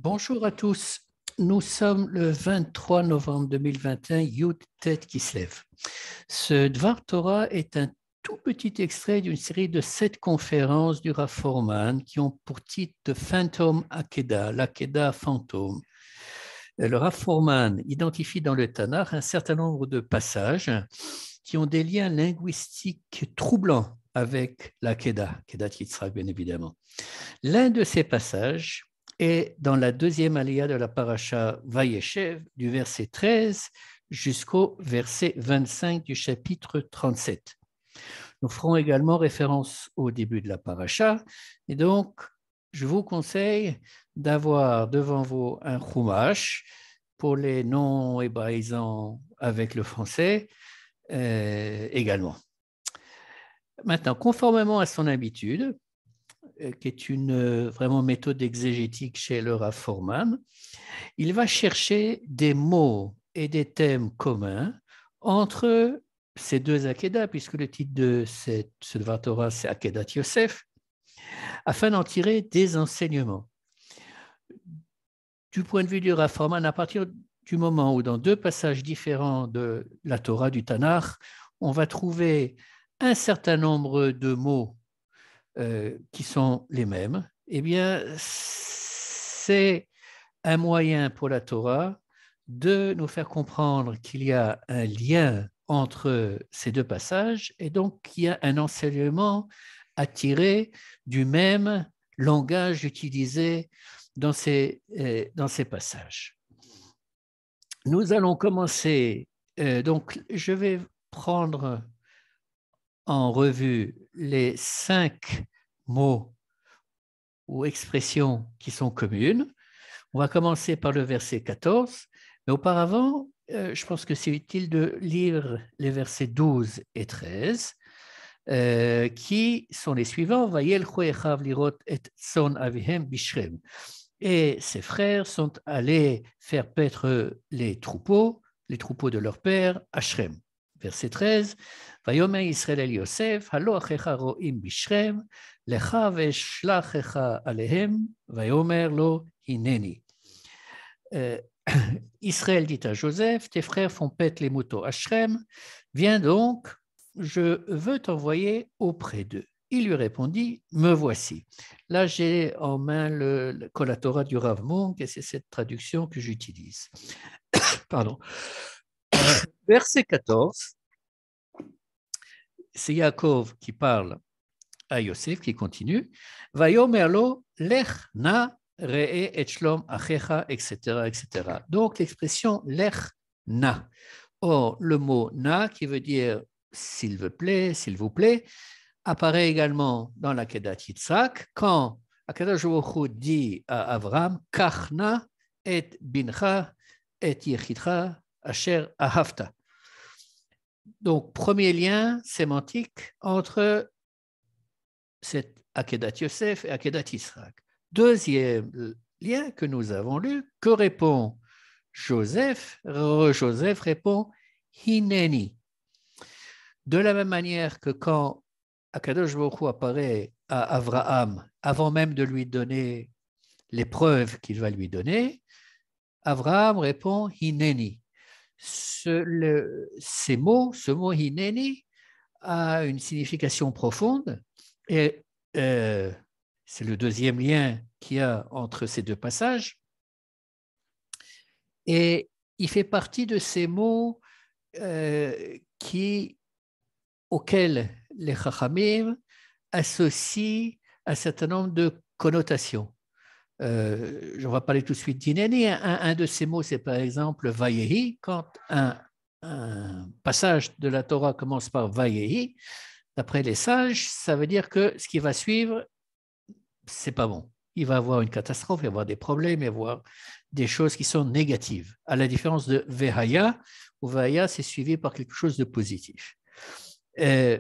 Bonjour à tous. Nous sommes le 23 novembre 2021, Yud Tet Kislev. Ce Dvar Torah est un tout petit extrait d'une série de 7 conférences du Rav Fohrman qui ont pour titre de Phantom Akedah, l'Akedah fantôme. Le Rav Fohrman identifie dans le Tanakh un certain nombre de passages qui ont des liens linguistiques troublants avec l'Akedah, Kedat Yitzhak bien évidemment. L'un de ces passages est dans la deuxième alia de la paracha Vayeshev, du verset 13 jusqu'au verset 25 du chapitre 37. Nous ferons également référence au début de la paracha, et donc je vous conseille d'avoir devant vous un chumash pour les non-hébraïsants avec le français également. Maintenant, conformément à son habitude, qui est une vraiment méthode exégétique chez le Rav Fohrman, il va chercher des mots et des thèmes communs entre ces deux Akedah, puisque le titre de ce Dvar Torah, c'est Akedat Yosef, afin d'en tirer des enseignements. Du point de vue du Rav Fohrman, à partir du moment où dans deux passages différents de la Torah, du Tanakh, on va trouver un certain nombre de mots qui sont les mêmes, eh bien, c'est un moyen pour la Torah de nous faire comprendre qu'il y a un lien entre ces deux passages et donc qu'il y a un enseignement à tirer du même langage utilisé dans ces passages. Nous allons commencer, donc je vais prendre en revue les 5 mots ou expressions qui sont communes. On va commencer par le verset 14, mais auparavant, je pense que c'est utile de lire les versets 12 et 13, qui sont les suivants. Et ses frères sont allés faire paître les troupeaux de leur père à Shrem. Verset 13, ויאמר ישראל אל יוסף, הלא אחיך רואים בשכם, לך ואשלחך עליהם, ויאמר לו, הנני. Israël dit à Joseph, tes frères font paître les moutons à Shrem, viens donc, je veux t'envoyer auprès d'eux. Il lui répondit, me voici. Là, j'ai en main le Kol Torah du Rav Munk, et c'est cette traduction que j'utilise. Pardon. Verset 14, c'est Yaakov qui parle à Yosef, qui continue, Vayomer lo lech na re'e et shlom achecha, etc., etc. Donc l'expression lech na. Or, le mot na, qui veut dire s'il vous plaît, apparaît également dans la Kedat Yitzhak, quand Akadosh Baruch Hu dit à Abraham, kach na et bincha et yechidcha asher ahavta. Donc, premier lien sémantique entre cet Akedat Yosef et Akedat Yitzhak. Deuxième lien que nous avons lu, que répond Joseph? Joseph répond Hineni. De la même manière que quand Akadosh Baruch Hu apparaît à Abraham, avant même de lui donner les preuves qu'il va lui donner, Abraham répond Hineni. Ce mot Hineni a une signification profonde et c'est le deuxième lien qu'il y a entre ces deux passages. Et il fait partie de ces mots auxquels les Chachamim associent un certain nombre de connotations. Je vais parler tout de suite d'Hineni. Un de ces mots, c'est par exemple Vayehi. Quand un passage de la Torah commence par Vayehi, d'après les sages, ça veut dire que ce qui va suivre, c'est pas bon. Il va y avoir une catastrophe, il va y avoir des problèmes, il va y avoir des choses qui sont négatives. À la différence de Vehaya, où Vehaya, c'est suivi par quelque chose de positif.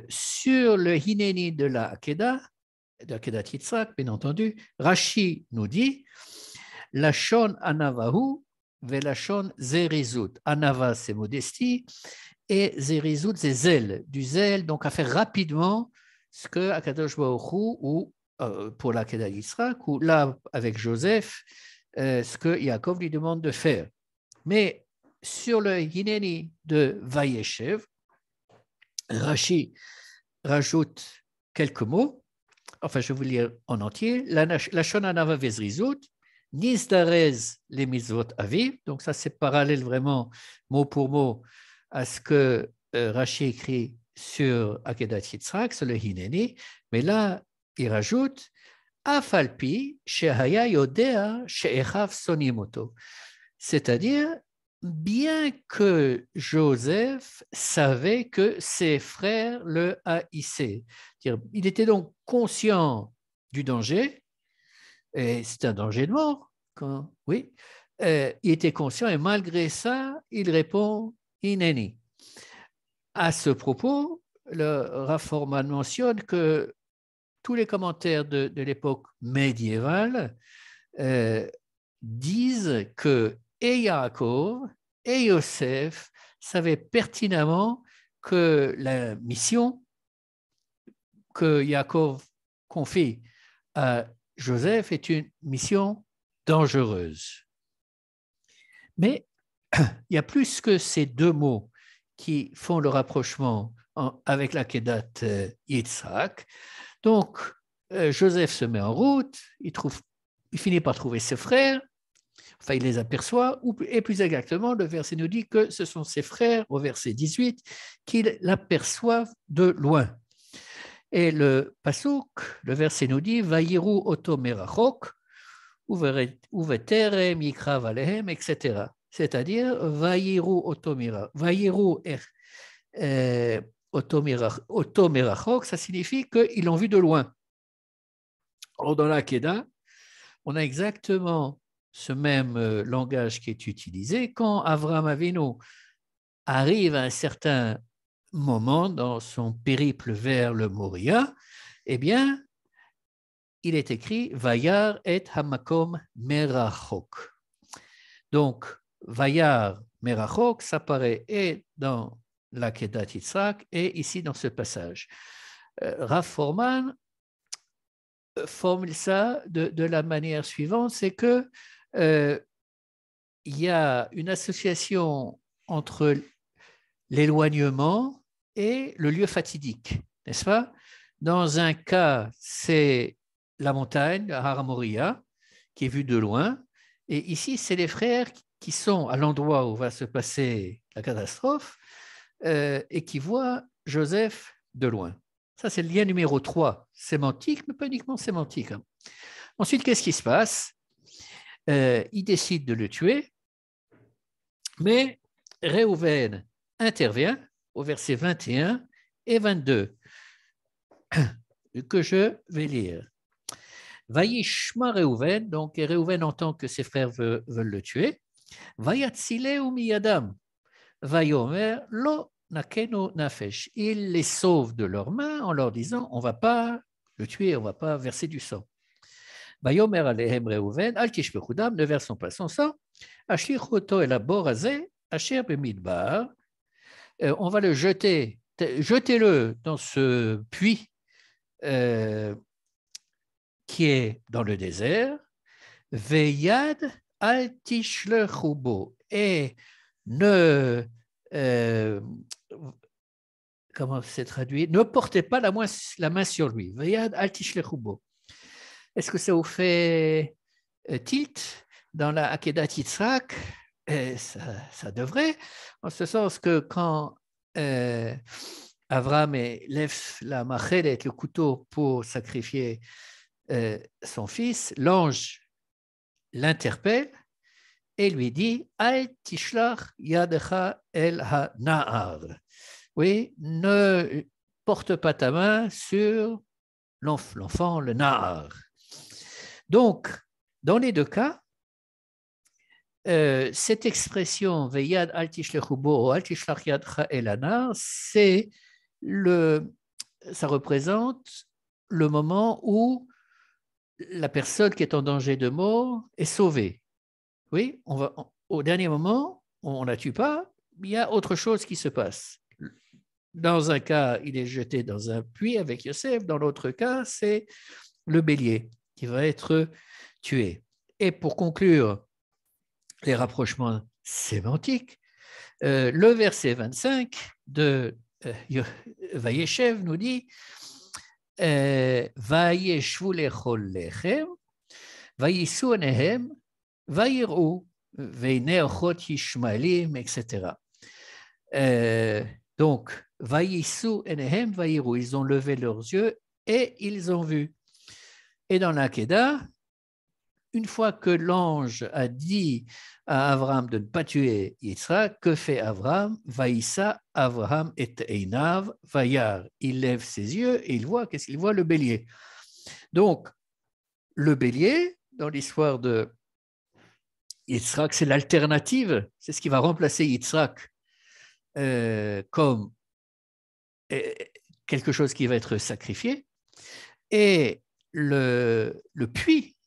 Sur le Hineni de la Akedah Yitzhak, bien entendu, Rashi nous dit Lachon Anavahu velachon Zerizut. Anava, c'est modestie, et Zerizut, c'est zèle, du zèle, donc à faire rapidement ce que Akadosh Baruch Hu, ou pour l'Akedah Yitzhak, ou là, avec Joseph, ce que Yaakov lui demande de faire. Mais sur le Hineni de Vayeshev, Rashi rajoute quelques mots. Enfin, je vais vous lire en entier. La Shonanava Vezrizut, Nizdarez les Mitzvot Aviv. Donc, ça, c'est parallèle vraiment, mot pour mot, à ce que Rashi écrit sur Akedat Yitzhak, sur le Hineni. Mais là, il rajoute Afalpi, Shehaya Yodea, She'echav Sonimoto. C'est-à-dire, bien que Joseph savait que ses frères le haïssaient. Il était donc conscient du danger, et c'est un danger de mort, oui. Il était conscient et malgré ça, il répond Hineni. À ce propos, le Rafforman mentionne que tous les commentaires de l'époque médiévale disent que et Yaakov et Yosef savaient pertinemment que la mission que Yaakov confie à Joseph est une mission dangereuse. Mais il y a plus que ces deux mots qui font le rapprochement avec la Kedat Yitzhak. Donc, Joseph se met en route, il finit par trouver ses frères, enfin, il les aperçoit, et plus exactement, le verset nous dit que ce sont ses frères, au verset 18, qu'il l'aperçoivent de loin. Et le pasuk, le verset nous dit Vayiru oto merachok, uvetere mikra valehem, etc. C'est-à-dire Vayiru oto merachok. Vayiru oto merachok, ça signifie qu'ils l'ont vu de loin. Or, dans la Kedah, on a exactement ce même langage qui est utilisé quand Avraham Avinu arrive à un certain moment dans son périple vers le Moria, eh bien, il est écrit Vayar et Hamakom Merachok. Donc, Vayar Merachok, ça paraît et dans la Kedat Yitzhak et ici dans ce passage. Rav Forman formule ça de la manière suivante, c'est que il y a une association entre l'éloignement et le lieu fatidique, n'est-ce pas? Dans un cas, c'est la montagne, Har Moria, qui est vue de loin, et ici, c'est les frères qui sont à l'endroit où va se passer la catastrophe et qui voient Joseph de loin. Ça, c'est le lien numéro 3, sémantique, mais pas uniquement sémantique. Hein. Ensuite, qu'est-ce qui se passe? Il décide de le tuer, mais Réhouven intervient au verset 21 et 22, que je vais lire. Vayishma Réhouven, donc Réhouven entend que ses frères veulent le tuer. Vayatzile umiyadam, vayomer lo nakenu nafesh. Il les sauve de leurs mains en leur disant on ne va pas le tuer, on ne va pas verser du sang. Vayomer alehem Réhouven, al tishpechu dam, ne versons pas son sang. Ashlichoto el aborazé, asher bemidbar. On va le jeter, jetez-le dans ce puits qui est dans le désert. Veyad al tishlechubo, et ne comment c'est traduit? Ne portez pas la main sur lui. Veyad al tishlechubo. Est-ce que ça vous fait tilt dans la Akedat Yitzhak? Ça devrait, en ce sens que quand Avram lève la machelet, le couteau pour sacrifier son fils, l'ange l'interpelle et lui dit Al tishlach yadecha el ha-na'ar. Oui, ne porte pas ta main sur l'enfant, le na'ar. Donc, dans les deux cas, cette expression Veyad al tishlechubo ou al tishlach yadecha el ha-na'ar, ça représente le moment où la personne qui est en danger de mort est sauvée. Oui, au dernier moment, on ne la tue pas, mais il y a autre chose qui se passe. Dans un cas, il est jeté dans un puits avec Yosef, dans l'autre cas, c'est le bélier qui va être tué. Et pour conclure les rapprochements sémantiques, le verset 25 de Vayeshev nous dit Vayeshvu lechol lechem, Vayisu enehem, Vayiru, Veine ochot yishmaelim, etc. Donc, Vayisu enehem, Vayiru, ils ont levé leurs yeux et ils ont vu. Et dans l'Akedah, une fois que l'ange a dit à Abraham de ne pas tuer Yitzhak, que fait Abraham? Vaïssa Abraham et Einav Vayar. Il lève ses yeux et il voit, qu'est-ce qu'il voit? Le bélier. Donc, le bélier, dans l'histoire de Yitzhak, c'est l'alternative, c'est ce qui va remplacer Yitzhak comme quelque chose qui va être sacrifié. Et le puits,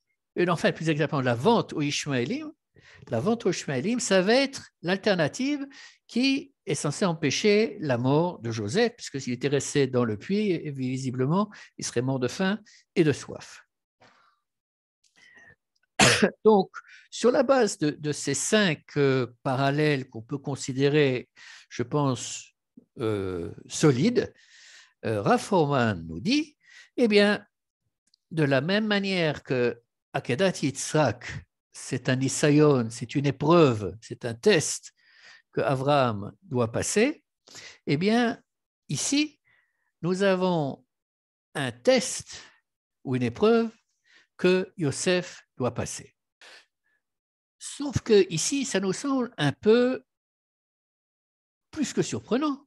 enfin plus exactement la vente aux Ishmaélim, ça va être l'alternative qui est censée empêcher la mort de Joseph, puisque s'il était resté dans le puits, visiblement, il serait mort de faim et de soif. Donc, sur la base de ces 5 parallèles qu'on peut considérer, je pense, solides, Rav Fohrman nous dit, eh bien, de la même manière que Akedat Yitzhak, c'est un isayon, c'est une épreuve, c'est un test que Abraham doit passer, eh bien, ici, nous avons un test ou une épreuve que Yosef doit passer. Sauf que ici, ça nous semble un peu plus que surprenant.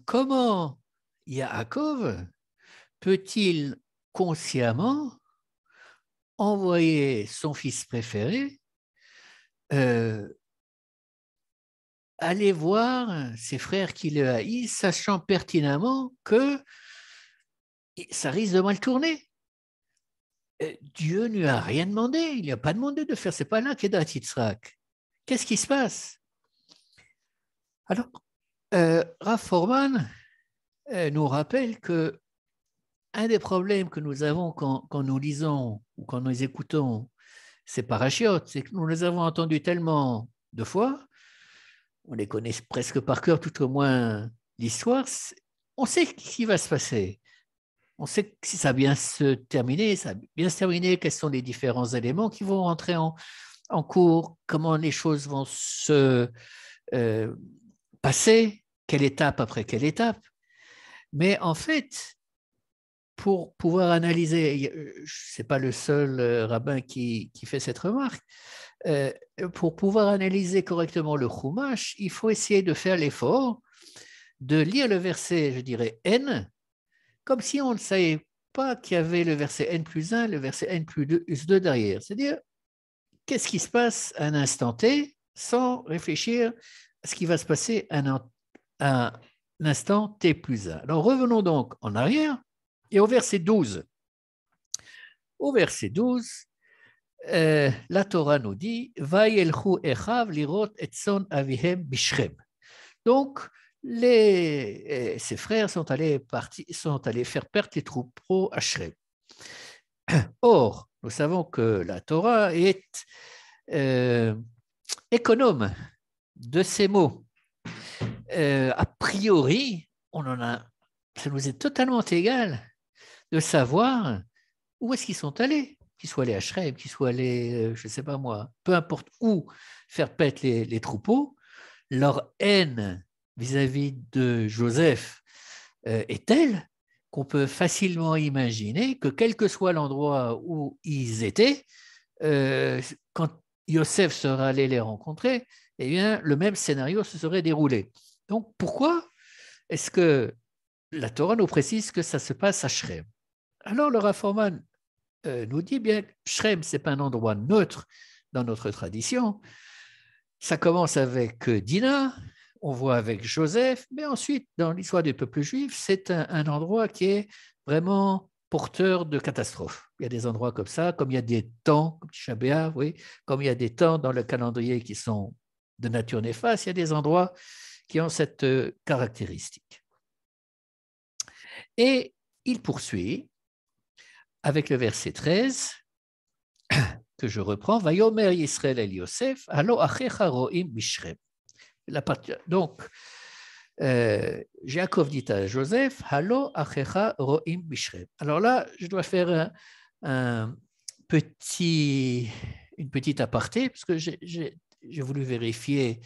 Comment Yaakov peut-il consciemment envoyer son fils préféré aller voir ses frères qui le haïssent, sachant pertinemment que ça risque de mal tourner? Dieu ne lui a rien demandé, il ne lui a pas demandé de faire, c'est pas là qu'est Yitzhak. Qu'est-ce qui se passe? Alors, Rav Fohrman nous rappelle que un des problèmes que nous avons quand nous lisons ou quand nous écoutons ces parachiotes, c'est que nous les avons entendus tellement de fois, on les connaît presque par cœur, tout au moins l'histoire, on sait ce qui va se passer. On sait si ça va bien se terminer, quels sont les différents éléments qui vont rentrer en cours, comment les choses vont se passer, quelle étape après quelle étape. Mais en fait, pour pouvoir analyser, ce n'est pas le seul rabbin qui fait cette remarque, pour pouvoir analyser correctement le Chumash, il faut essayer de faire l'effort de lire le verset, je dirais, N, comme si on ne savait pas qu'il y avait le verset N plus 1, le verset N plus 2 derrière. C'est-à-dire, qu'est-ce qui se passe à un instant T sans réfléchir à ce qui va se passer à un instant T plus 1. Alors, revenons donc en arrière et au verset 12. Au verset 12, la Torah nous dit « Vayelchu echav lirot et son avihem bishrem ». Donc, ses frères sont allés faire perdre les troupeaux à Shrem. Or, nous savons que la Torah est économe de ces mots. A priori, ça nous est totalement égal de savoir où est-ce qu'ils sont allés, qu'ils soient allés à Shrem, qu'ils soient allés, je ne sais pas moi, peu importe où faire paître les troupeaux, leur haine vis-à-vis de Joseph est telle qu'on peut facilement imaginer que quel que soit l'endroit où ils étaient, quand Yosef serait allé les rencontrer, eh bien, le même scénario se serait déroulé. Donc, pourquoi est-ce que la Torah nous précise que ça se passe à Shrem? Alors, le Rav Fohrman nous dit bien que Shrem, ce n'est pas un endroit neutre dans notre tradition. Ça commence avec Dinah, on voit avec Joseph, mais ensuite, dans l'histoire du peuple juif, c'est un endroit qui est vraiment porteur de catastrophes. Il y a des endroits comme ça, comme il y a des temps, comme Tisha B'Av, oui, comme il y a des temps dans le calendrier qui sont de nature néfaste, il y a des endroits qui ont cette caractéristique. Et il poursuit avec le verset 13, que je reprends, Vayomer Yisrael el Yosef, Halo achecha roim bishrem. Donc, Jacob dit à Joseph, Halo achecha roim bishrem. Alors là, je dois faire une petite aparté, parce que j'ai voulu vérifier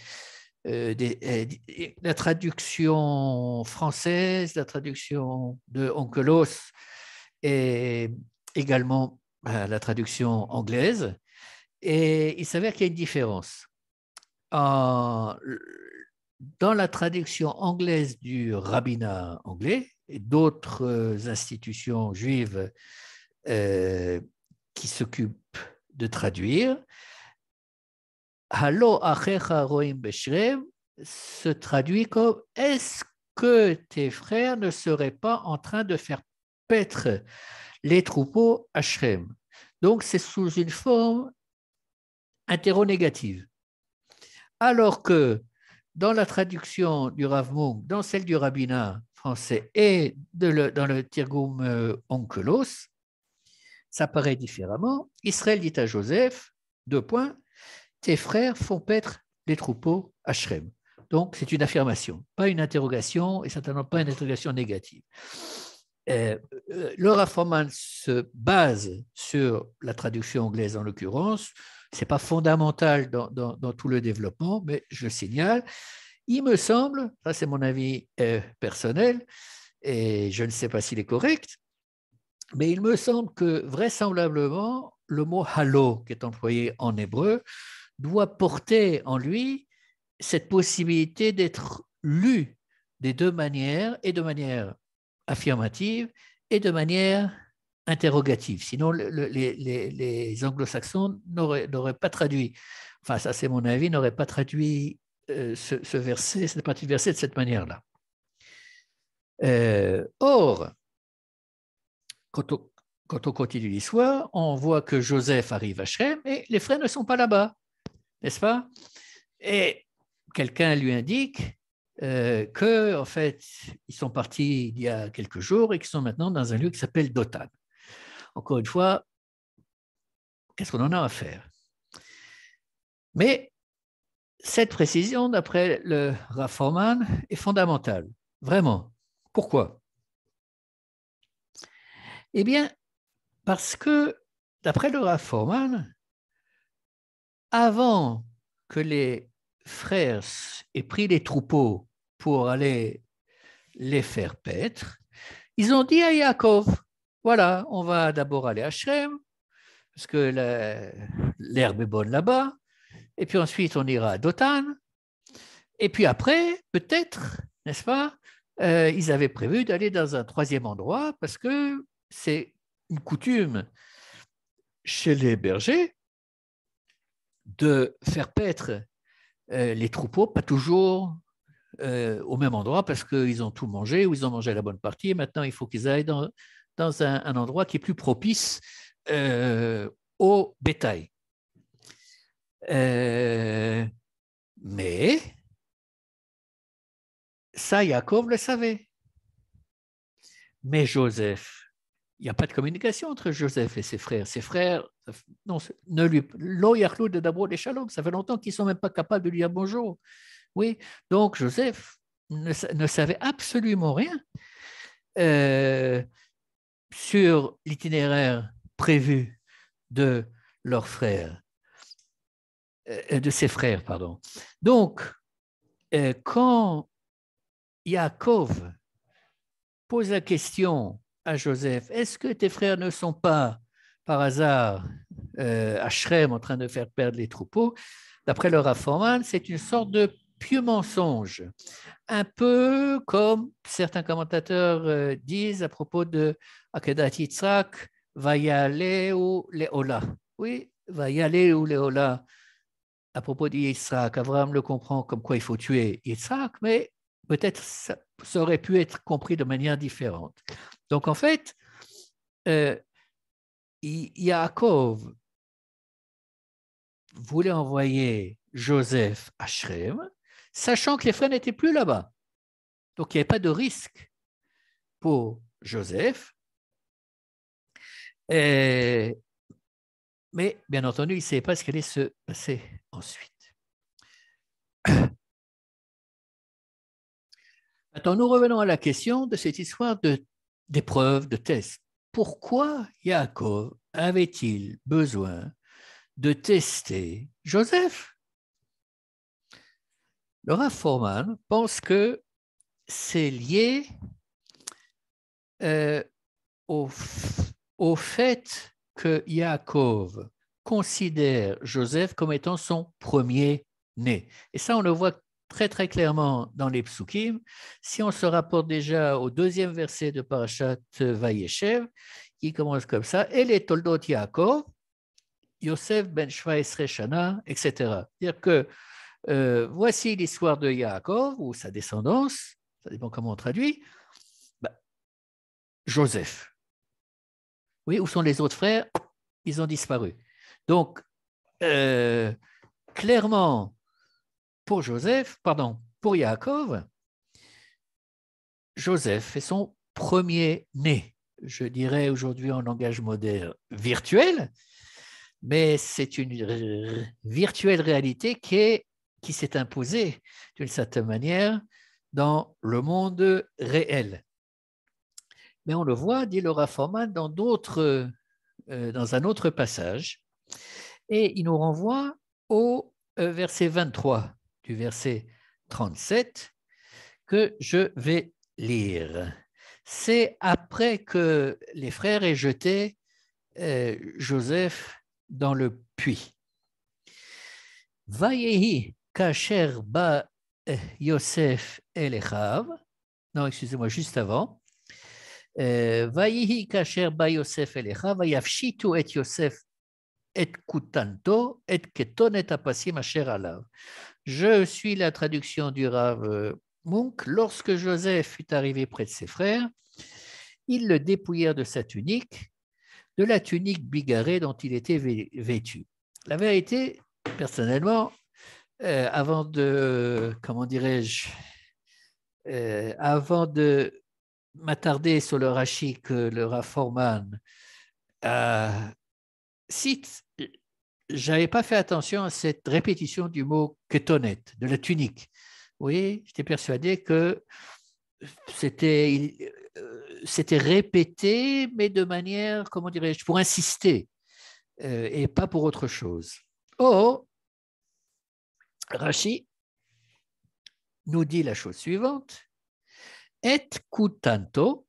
la traduction française, la traduction de Onkelos et également la traduction anglaise. Et il s'avère qu'il y a une différence. Dans la traduction anglaise du rabbinat anglais et d'autres institutions juives qui s'occupent de traduire, Halo achecha roim beshrem se traduit comme est-ce que tes frères ne seraient pas en train de faire paître les troupeaux à Shrem? Donc c'est sous une forme interronégative. Alors que dans la traduction du Rav Munk, dans celle du rabbinat français et dans le Tirgum Onkelos, ça paraît différemment. Israël dit à Joseph, deux points, tes frères font paître les troupeaux à Shrem. Donc, c'est une affirmation, pas une interrogation et certainement pas une interrogation négative. Le Rav Froman se base sur la traduction anglaise en l'occurrence. Ce n'est pas fondamental dans tout le développement, mais je le signale. Il me semble, ça c'est mon avis personnel, et je ne sais pas s'il est correct, mais il me semble que vraisemblablement, le mot halo qui est employé en hébreu doit porter en lui cette possibilité d'être lu des deux manières, et de manière affirmative et de manière interrogative. Sinon, les anglo-saxons n'auraient pas traduit, enfin ça c'est mon avis, n'auraient pas traduit ce verset, cette partie de verset de cette manière-là. Or, quand on continue l'histoire, on voit que Joseph arrive à Shrem et les frères ne sont pas là-bas, n'est-ce pas? Et quelqu'un lui indique que, en fait, ils sont partis il y a quelques jours et qu'ils sont maintenant dans un lieu qui s'appelle Dothan. Encore une fois, qu'est-ce qu'on en a à faire? Mais cette précision, d'après le Rav Froman, est fondamentale, vraiment. Pourquoi? Eh bien, parce que, d'après le Rav Froman, avant que les frères aient pris les troupeaux pour aller les faire paître, ils ont dit à Yaakov, voilà, on va d'abord aller à Shrem, parce que l'herbe est bonne là-bas, et puis ensuite on ira à Dothan, et puis après, peut-être, n'est-ce pas, ils avaient prévu d'aller dans un troisième endroit, parce que c'est une coutume chez les bergers de faire paître les troupeaux, pas toujours au même endroit parce qu'ils ont tout mangé ou ils ont mangé la bonne partie et maintenant il faut qu'ils aillent dans un endroit qui est plus propice au bétail. Mais ça, Yaakov le savait. Mais Joseph, il n'y a pas de communication entre Joseph et ses frères. Ses frères, non, ne lui, lo yachlou de d'abord des shalom. Ça fait longtemps qu'ils ne sont même pas capables de lui dire bonjour. Oui, donc Joseph ne savait absolument rien sur l'itinéraire prévu de leurs frères, de ses frères, pardon. Donc, quand Yaakov pose la question à Joseph, est-ce que tes frères ne sont pas par hasard à Shrem en train de faire perdre les troupeaux? D'après le Rav Froman, c'est une sorte de pieux mensonge, un peu comme certains commentateurs disent à propos de Akedat Yitzhak, Vayale ou Léola. Oui, Vayale ou Léola, à propos d'Yitzhak, Abraham le comprend comme quoi il faut tuer Yitzhak, mais peut-être ça aurait pu être compris de manière différente. Donc en fait, Yaakov voulait envoyer Joseph à Shrem, sachant que les frères n'étaient plus là-bas. Donc, il n'y avait pas de risque pour Joseph. Et mais bien entendu, il ne savait pas ce qui allait se passer ensuite. Maintenant, nous revenons à la question de cette histoire d'épreuve, de test. Pourquoi Yaakov avait-il besoin de tester Joseph? Le Rav Foreman pense que c'est lié euh, au, au fait que Yaakov considère Joseph comme étant son premier-né. Et ça, on le voit très très clairement dans les psukim. Si on se rapporte déjà au deuxième verset de Parashat Vayeshev, qui commence comme ça, « Et les toldot Yaakov, Yosef ben Shvaesre Shana, etc. » C'est-à-dire que voici l'histoire de Yaakov, ou sa descendance, ça dépend comment on traduit, ben, Joseph. Oui, où sont les autres frères? Ils ont disparu. Donc, clairement, pour pour Yaakov, Joseph est son premier-né. Je dirais aujourd'hui en langage moderne virtuel, mais c'est une virtuelle réalité qui s'est imposée d'une certaine manière dans le monde réel. Mais on le voit, dit Laura Forman, dans un autre passage, et il nous renvoie au verset 23 du verset 37 que je vais lire. C'est après que les frères aient jeté Joseph dans le puits. Vayehi kasher ba Yosef el Echav. Non, excusez-moi, juste avant. Vayehi kasher ba Yosef el Echav, vayafshitu et Yosef et kutanto et ketonet apasim asher alav. Je suis la traduction du Rav Munk. Lorsque Joseph fut arrivé près de ses frères, ils le dépouillèrent de sa tunique, de la tunique bigarrée dont il était vêtu. La vérité, personnellement, avant de, comment dirais-je, avant de m'attarder sur le Rashi que le Rav Forman cite, je n'avais pas fait attention à cette répétition du mot ketonet, de la tunique. Oui, j'étais persuadé que c'était répété, mais de manière, comment dirais-je, pour insister, et pas pour autre chose. Or, Rashi nous dit la chose suivante, et kutanto,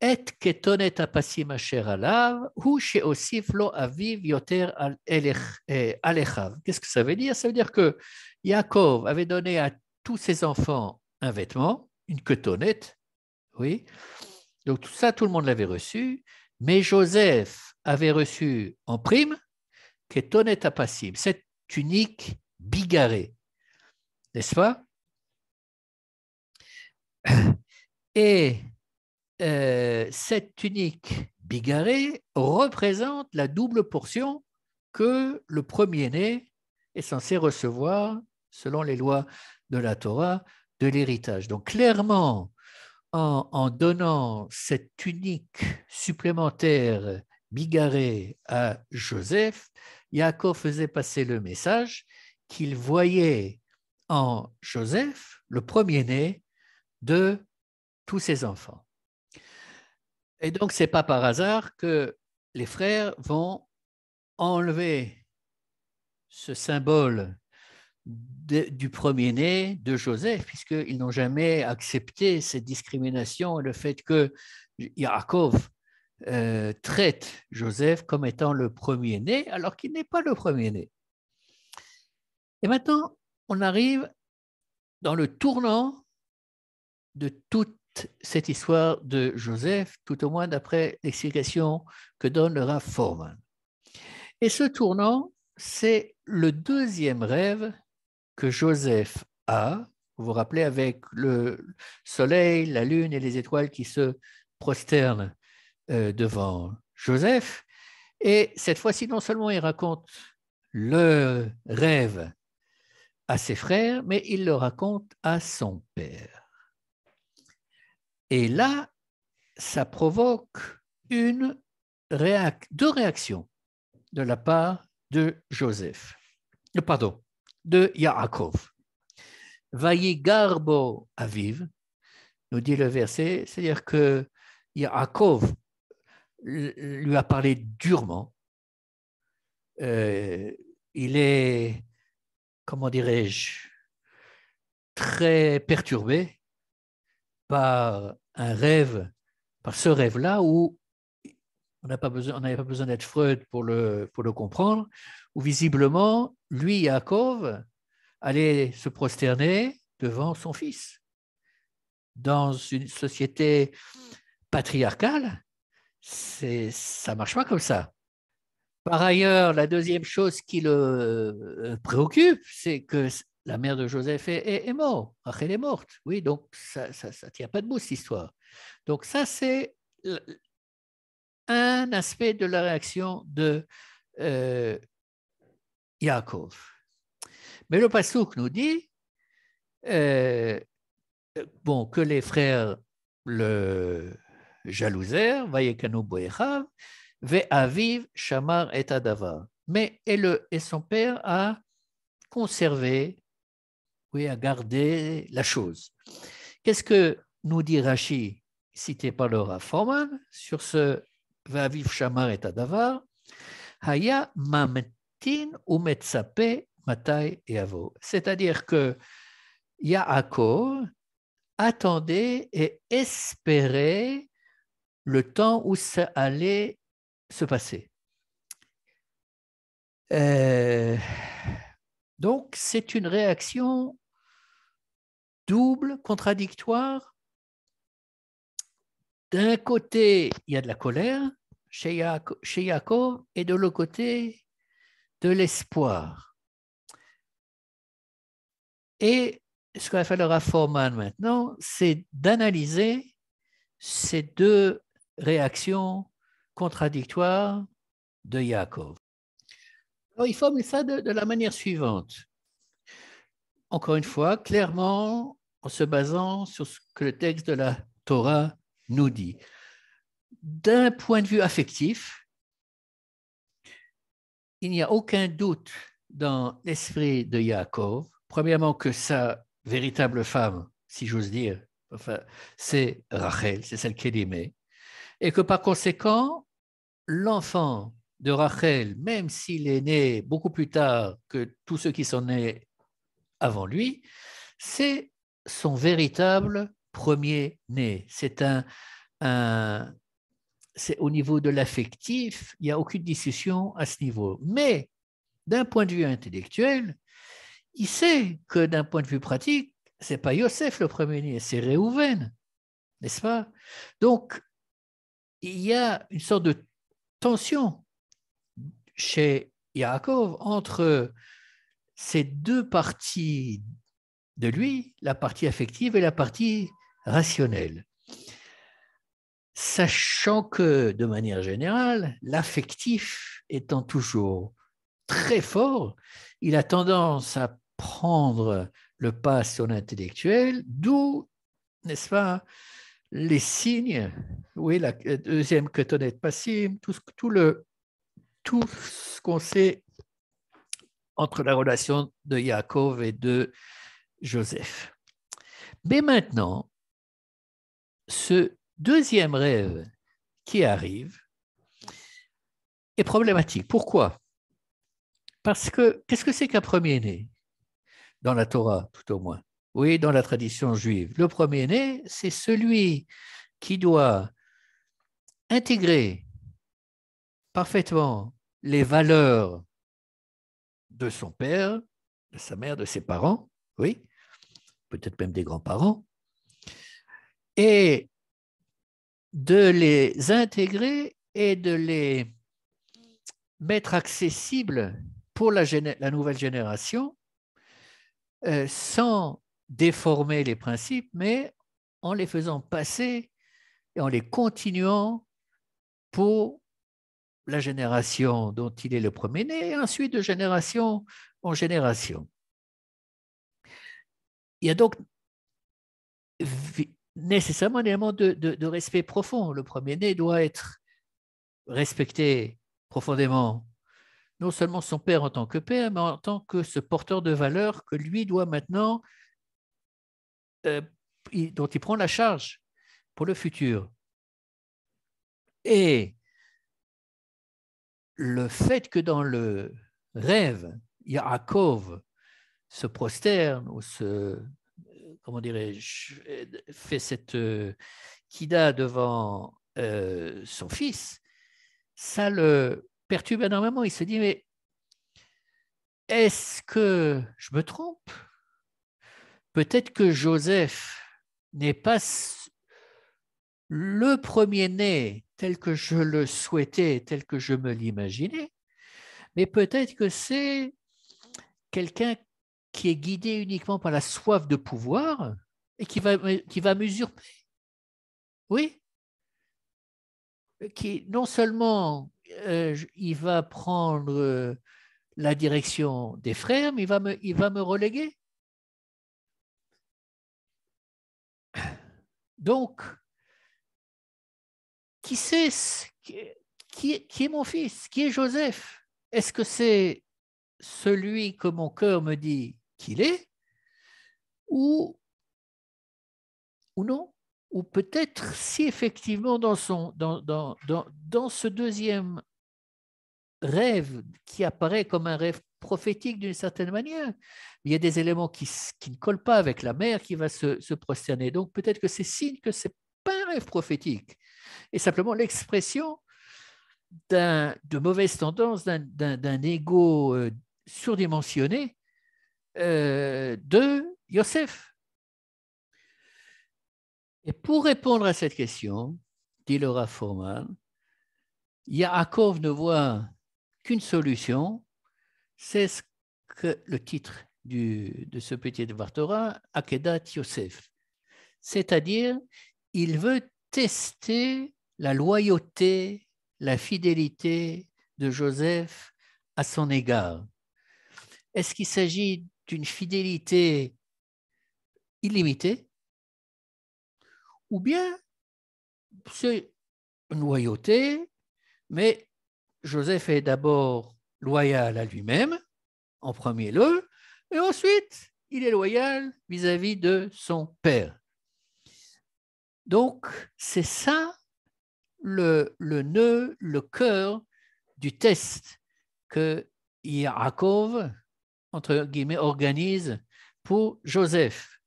et ketonet apasim asher alav, hu sheosif lo aviv yoter alechav. Qu'est-ce que ça veut dire? Ça veut dire que Yaakov avait donné à tous ses enfants un vêtement, une ketonnette, oui. Donc tout ça, tout le monde l'avait reçu, mais Joseph avait reçu en prime ketonet apasim, cette tunique bigarrée, n'est-ce pas? Et cette tunique bigarrée représente la double portion que le premier-né est censé recevoir selon les lois de la Torah de l'héritage. Donc clairement, en donnant cette tunique supplémentaire bigarrée à Joseph, Yaakov faisait passer le message qu'il voyait en Joseph le premier-né de tous ses enfants. Et donc, ce n'est pas par hasard que les frères vont enlever ce symbole du premier-né de Joseph, puisqu'ils n'ont jamais accepté cette discrimination et le fait que Yaakov traite Joseph comme étant le premier-né, alors qu'il n'est pas le premier-né. Et maintenant, on arrive dans le tournant de toute cette histoire de Joseph, tout au moins d'après l'explication que donne le Rav Foreman. Et ce tournant, c'est le deuxième rêve que Joseph a, vous vous rappelez, avec le soleil, la lune et les étoiles qui se prosternent devant Joseph. Et cette fois-ci, non seulement il raconte le rêve à ses frères, mais il le raconte à son père. Et là, ça provoque une deux réactions de la part de Joseph, pardon, de Yaakov. Vayigarbo aviv, nous dit le verset, c'est-à-dire que Yaakov lui a parlé durement. Il est, comment dirais-je, très perturbé par un rêve, par ce rêve-là où on n'avait pas besoin d'être Freud pour le comprendre, où visiblement, lui, Yaakov, allait se prosterner devant son fils. Dans une société patriarcale, ça ne marche pas comme ça. Par ailleurs, la deuxième chose qui le préoccupe, c'est que la mère de Joseph est morte. Rachel est morte. Oui, donc ça ne tient pas debout, cette histoire. Donc ça, c'est un aspect de la réaction de Yaakov. Mais le passouk nous dit que les frères le jalousèrent, vayekanu boechav, ve'aviv shamar et adavar. Mais et son père a conservé, oui, a gardé la chose. Qu'est-ce que nous dit Rashi, cité par le Rav Forman, sur ce ve'aviv shamar et adavar? Haya mamtin ou metsape matai et avo. C'est-à-dire que Yaakov attendait et espérait le temps où ça allait se passer. Donc, c'est une réaction double, contradictoire. D'un côté, il y a de la colère chez Yaakov et de l'autre côté, de l'espoir. Et ce qu'on va faire le Rav Forman maintenant, c'est d'analyser ces deux réactions contradictoires de Yaakov. Alors, il forme ça de la manière suivante. Encore une fois, clairement, en se basant sur ce que le texte de la Torah nous dit. D'un point de vue affectif, il n'y a aucun doute dans l'esprit de Yaakov, premièrement que sa véritable femme, si j'ose dire, enfin, c'est Rachel, c'est celle qu'il aimait, et que par conséquent, l'enfant de Rachel, même s'il est né beaucoup plus tard que tous ceux qui sont nés avant lui, c'est son véritable premier-né. C'est au niveau de l'affectif, il n'y a aucune discussion à ce niveau. Mais d'un point de vue intellectuel, il sait que d'un point de vue pratique, ce n'est pas Yosef le premier-né, c'est Réhouven, n'est-ce pas? Donc, il y a une sorte de tension chez Yaakov entre ces deux parties de lui, la partie affective et la partie rationnelle. Sachant que, de manière générale, l'affectif étant toujours très fort, il a tendance à prendre le pas sur l'intellectuel, d'où, n'est-ce pas, les signes, oui, la deuxième ketonet passim, tout ce qu'on sait entre la relation de Yaakov et de Joseph. Mais maintenant, ce deuxième rêve qui arrive est problématique. Pourquoi? Parce que qu'est-ce que c'est qu'un premier-né dans la Torah, tout au moins? Oui, dans la tradition juive. Le premier-né, c'est celui qui doit intégrer parfaitement les valeurs de son père, de sa mère, de ses parents, oui, peut-être même des grands-parents, et de les intégrer et de les mettre accessibles pour la nouvelle génération sans déformer les principes, mais en les faisant passer et en les continuant pour la génération dont il est le premier-né et ensuite de génération en génération. Il y a donc nécessairement un élément de respect profond. Le premier-né doit être respecter profondément non seulement son père en tant que père, mais en tant que ce porteur de valeur que lui doit maintenant, dont il prend la charge pour le futur. Et le fait que dans le rêve, Yaakov se prosterne ou comment dirais-je, fait cette kida devant son fils, ça le perturbe énormément. Il se dit, mais est-ce que je me trompe? Peut-être que Joseph n'est pas le premier-né tel que je le souhaitais, tel que je me l'imaginais, mais peut-être que c'est quelqu'un qui est guidé uniquement par la soif de pouvoir et qui va m'usurper. Oui, qui non seulement il va prendre la direction des frères, mais il va me reléguer. Donc, qui c'est qui est mon fils? Qui est Joseph? Est-ce que c'est celui que mon cœur me dit qu'il est ou non? Ou peut-être si effectivement dans ce deuxième rêve qui apparaît comme un rêve prophétique d'une certaine manière, il y a des éléments qui ne collent pas avec la mère qui va se prosterner. Donc peut-être que c'est signe que ce n'est pas un rêve prophétique, et simplement l'expression de mauvaises tendances, d'un ego surdimensionné de Yosef. Et pour répondre à cette question, dit le Rav Fohrman, Yaakov ne voit qu'une solution, c'est ce que le titre de ce petit Dvar Torah, Akedat Yosef. C'est-à-dire, il veut tester la loyauté, la fidélité de Joseph à son égard. Est-ce qu'il s'agit d'une fidélité illimitée ou bien c'est une loyauté, mais Joseph est d'abord loyal à lui-même, en premier lieu, et ensuite, il est loyal vis-à-vis de son père. Donc, c'est ça le nœud, le cœur du test que Yaakov, entre guillemets, organise pour Joseph.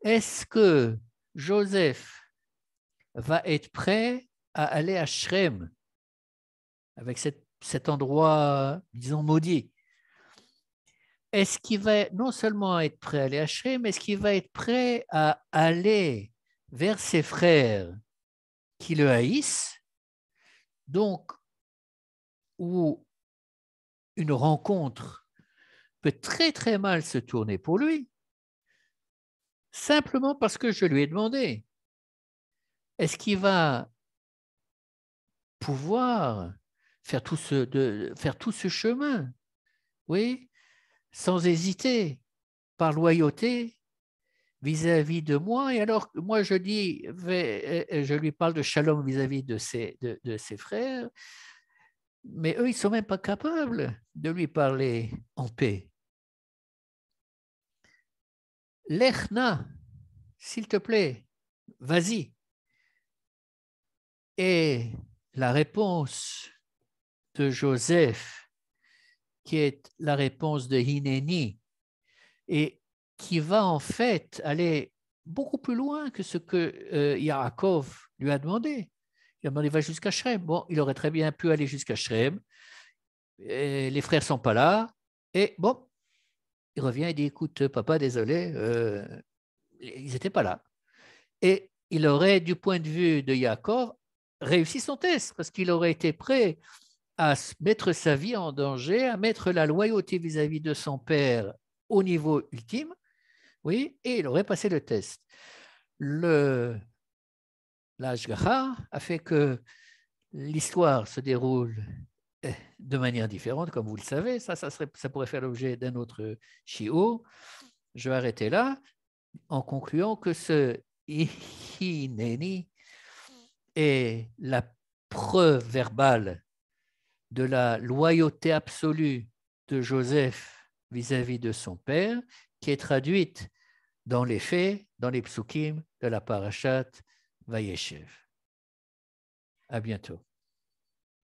Est-ce que Joseph va être prêt à aller à Shrem, avec cet endroit, disons, maudit? Est-ce qu'il va non seulement être prêt à aller à Shrem, mais est-ce qu'il va être prêt à aller vers ses frères qui le haïssent, donc où une rencontre peut très très mal se tourner pour lui, simplement parce que je lui ai demandé, est-ce qu'il va pouvoir faire tout ce chemin, oui, sans hésiter, par loyauté vis-à-vis de moi? Et alors, moi, je lui parle de shalom vis-à-vis de ses frères, mais eux, ils ne sont même pas capables de lui parler en paix. Lechna, s'il te plaît, vas-y. Et la réponse de Joseph, qui est la réponse de Hineni, et qui va en fait aller beaucoup plus loin que ce que Yaakov lui a demandé. Il a demandé, va jusqu'à Shrem. Bon, il aurait très bien pu aller jusqu'à Shrem. Et les frères ne sont pas là. Et bon, il revient et dit, écoute, papa, désolé, ils n'étaient pas là. Et il aurait, du point de vue de Yaakov, réussi son test, parce qu'il aurait été prêt à mettre sa vie en danger, à mettre la loyauté vis-à-vis de son père au niveau ultime, oui, et il aurait passé le test. L'Ashgaha a fait que l'histoire se déroule de manière différente, comme vous le savez. Ça pourrait faire l'objet d'un autre shiur. Je vais arrêter là en concluant que ce Hineni est la preuve verbale de la loyauté absolue de Joseph vis-à-vis de son père, qui est traduite dans les faits, dans les psukim de la parashat Vayeshev. À bientôt.